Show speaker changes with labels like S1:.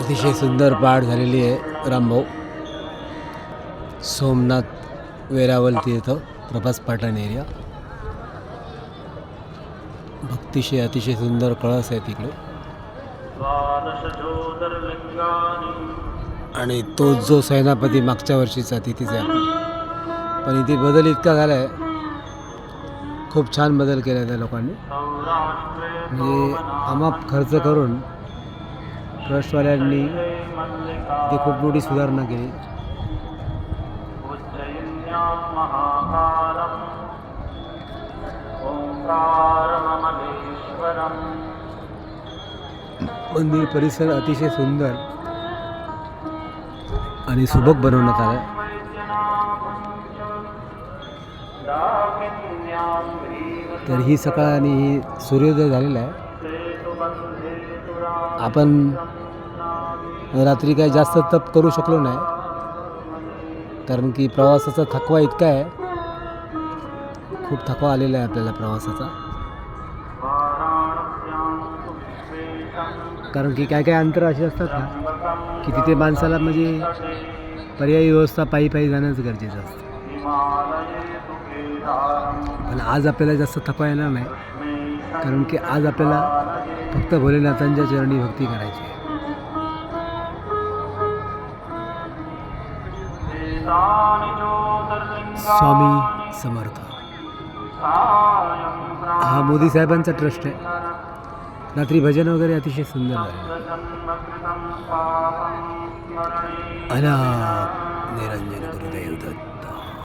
S1: अतिशय सुंदर पहाड झालेली आहे रामभाऊ. सोमनाथ वेरावल तीर्थ प्रभास पाटण एरिया. भक्तिशय अतिशय सुंदर कळस आहे तिकडे. आणि तो जो सेनापती मागच्या वर्षीचा तिथेच आहे. पण इथे बदल इतका झाला आहे, खूप छान बदल केला त्या लोकांनी. म्हणजे अमाप खर्च करून ट्रस्टवाल्यांनी ते खूप मोठी सुधारणा केली. मंदिर परिसर अतिशय सुंदर आणि सुबक बनवण्यात आला. तर ही सकाळ आणि ही सूर्योदय झालेला आहे. आपण रात्री काही जास्त तप करू शकलो नाही, कारण की प्रवासाचा थकवा इतका आहे, खूप थकवा आलेला आहे आपल्याला प्रवासाचा. कारण की काय काय अंतर असे असतात ना की तिथे माणसाला म्हणजे पर्यायी व्यवस्था पायी पायी जाणंच गरजेचं असतं. पण आज आपल्याला जास्त थकवा येणार नाही, कारण की आज आपल्याला फक्त भोलेनाथांच्या चरणी भक्ती करायची आहे. स्वामी समर्थ. हा मोदी साहेबांचा ट्रस्ट आहे. रात्री भजन वगैरे अतिशय सुंदर आहे. अनाथ निरंजन गुरुदेव दत्त.